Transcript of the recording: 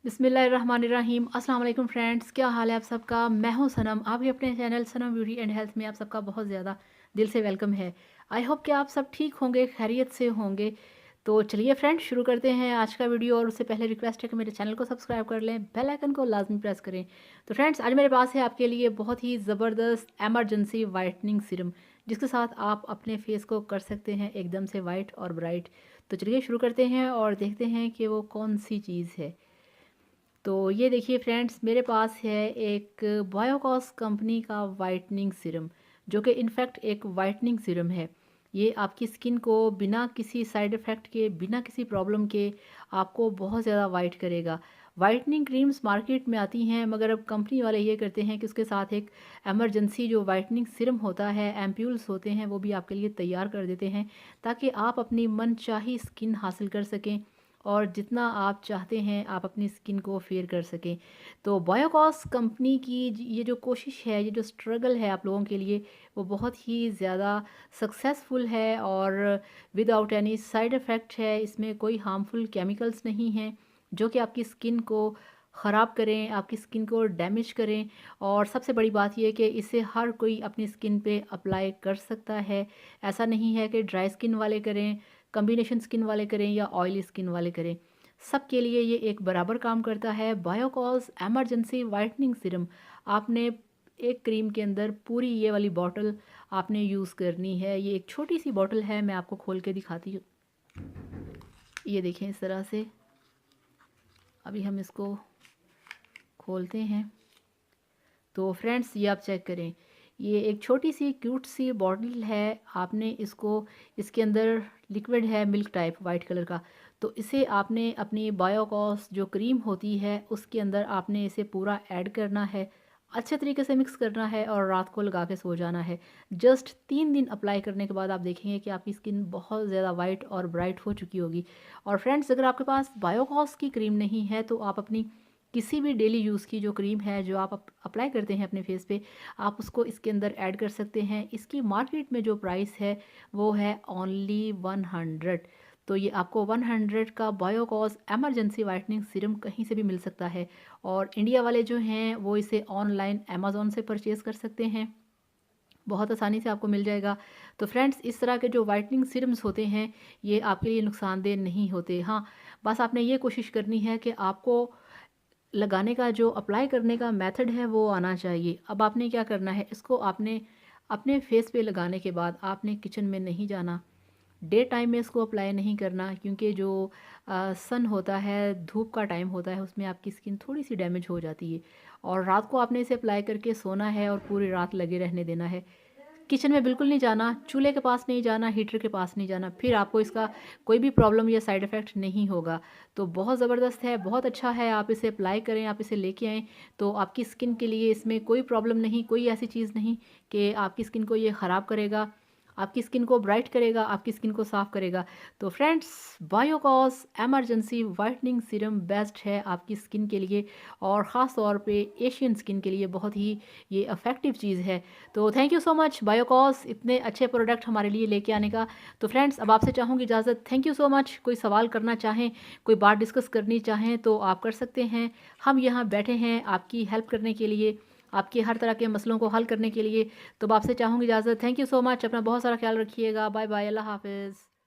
बिस्मिल्लाहिर्रहमानिर्रहीम। अस्सलाम वालेकुम फ्रेंड्स, क्या हाल है आप सबका। मैं हूं सनम, आप भी अपने channel Sanam beauty and health में आप सबका बहुत ज़्यादा दिल से वेलकम है। आई होप कि आप सब ठीक होंगे, खैरियत से होंगे। तो चलिए फ्रेंड्स, शुरू करते हैं आज का वीडियो। और उससे पहले रिक्वेस्ट है कि मेरे चैनल को सब्सक्राइब कर लें, बेल आइकन को लाजमी प्रेस करें। तो फ्रेंड्स, आज मेरे पास है आपके लिए बहुत ही ज़बरदस्त एमरजेंसी वाइटनिंग सीरम, जिसके साथ आप अपने फेस को कर सकते हैं एकदम से वाइट और ब्राइट। तो चलिए शुरू करते हैं और देखते हैं कि वो कौन सी चीज़ है। तो ये देखिए फ्रेंड्स, मेरे पास है एक बायोकॉस कंपनी का वाइटनिंग सीरम, जो कि इनफैक्ट एक वाइटनिंग सीरम है। ये आपकी स्किन को बिना किसी साइड इफ़ेक्ट के, बिना किसी प्रॉब्लम के आपको बहुत ज़्यादा वाइट करेगा। वाइटनिंग क्रीम्स मार्केट में आती हैं, मगर अब कंपनी वाले ये करते हैं कि उसके साथ एक एमरजेंसी जो वाइटनिंग सीरम होता है, एम्प्यूल्स होते हैं, वो भी आपके लिए तैयार कर देते हैं, ताकि आप अपनी मनचाही स्किन हासिल कर सकें और जितना आप चाहते हैं आप अपनी स्किन को फेयर कर सकें। तो बायोकॉस कंपनी की ये जो कोशिश है, ये जो स्ट्रगल है आप लोगों के लिए, वो बहुत ही ज़्यादा सक्सेसफुल है और विदाउट एनी साइड इफ़ेक्ट है। इसमें कोई हार्मफुल केमिकल्स नहीं हैं जो कि आपकी स्किन को ख़राब करें, आपकी स्किन को डैमेज करें। और सबसे बड़ी बात यह कि इसे हर कोई अपनी स्किन पे अप्लाई कर सकता है। ऐसा नहीं है कि ड्राई स्किन वाले करें, कॉम्बिनेशन स्किन वाले करें या ऑयली स्किन वाले करें, सबके लिए ये एक बराबर काम करता है। बायोकॉस एमरजेंसी वाइटनिंग सीरम आपने एक क्रीम के अंदर पूरी ये वाली बॉटल आपने यूज़ करनी है। ये एक छोटी सी बॉटल है, मैं आपको खोल के दिखाती हूँ। ये देखें इस तरह से। अभी हम इसको खोलते हैं तो फ्रेंड्स, ये आप चेक करें, ये एक छोटी सी क्यूट सी बॉटल है। आपने इसको, इसके अंदर लिक्विड है मिल्क टाइप वाइट कलर का। तो इसे आपने अपनी बायोकॉस जो क्रीम होती है उसके अंदर आपने इसे पूरा ऐड करना है, अच्छे तरीके से मिक्स करना है और रात को लगा के सो जाना है। जस्ट 3 दिन अप्लाई करने के बाद आप देखेंगे कि आपकी स्किन बहुत ज़्यादा वाइट और ब्राइट हो चुकी होगी। और फ्रेंड्स, अगर आपके पास बायोकॉस की क्रीम नहीं है तो आप अपनी किसी भी डेली यूज़ की जो क्रीम है, जो आप अप्लाई करते हैं अपने फेस पे, आप उसको इसके अंदर ऐड कर सकते हैं। इसकी मार्केट में जो प्राइस है वो है ओनली 100। तो ये आपको 100 का बायोकॉस एमरजेंसी वाइटनिंग सीरम कहीं से भी मिल सकता है। और इंडिया वाले जो हैं वो इसे ऑनलाइन अमेज़ॉन से परचेज़ कर सकते हैं, बहुत आसानी से आपको मिल जाएगा। तो फ्रेंड्स, इस तरह के जो वाइटनिंग सीरम्स होते हैं ये आपके लिए नुकसानदेह नहीं होते। हाँ, बस आपने ये कोशिश करनी है कि आपको लगाने का, जो अप्लाई करने का मेथड है वो आना चाहिए। अब आपने क्या करना है, इसको आपने अपने फेस पे लगाने के बाद आपने किचन में नहीं जाना, डे टाइम में इसको अप्लाई नहीं करना, क्योंकि जो सन होता है, धूप का टाइम होता है, उसमें आपकी स्किन थोड़ी सी डैमेज हो जाती है। और रात को आपने इसे अप्लाई करके सोना है और पूरी रात लगे रहने देना है। किचन में बिल्कुल नहीं जाना, चूल्हे के पास नहीं जाना, हीटर के पास नहीं जाना, फिर आपको इसका कोई भी प्रॉब्लम या साइड इफ़ेक्ट नहीं होगा। तो बहुत ज़बरदस्त है, बहुत अच्छा है, आप इसे अप्लाई करें, आप इसे लेके आएँ तो आपकी स्किन के लिए इसमें कोई प्रॉब्लम नहीं, कोई ऐसी चीज़ नहीं कि आपकी स्किन को ये ख़राब करेगा। आपकी स्किन को ब्राइट करेगा, आपकी स्किन को साफ़ करेगा। तो friends, biocos emergency whitening serum best है आपकी स्किन के लिए, और ख़ास तौर पे एशियन स्किन के लिए बहुत ही ये इफ़ेक्टिव चीज़ है। तो थैंक यू सो मच बायोकॉस, इतने अच्छे प्रोडक्ट हमारे लिए लेके आने का। तो फ्रेंड्स, अब आपसे चाहूँगी इजाज़त। Thank you so much. कोई सवाल करना चाहें, कोई बात डिस्कस करनी चाहें तो आप कर सकते हैं। हम यहाँ बैठे हैं आपकी हेल्प करने के लिए, आपके हर तरह के मसलों को हल करने के लिए। तो अब आपसे चाहूँगी इजाज़त। Thank you so much. अपना बहुत सारा ख्याल रखिएगा। बाय बाय, अल्लाह हाफ़िज़।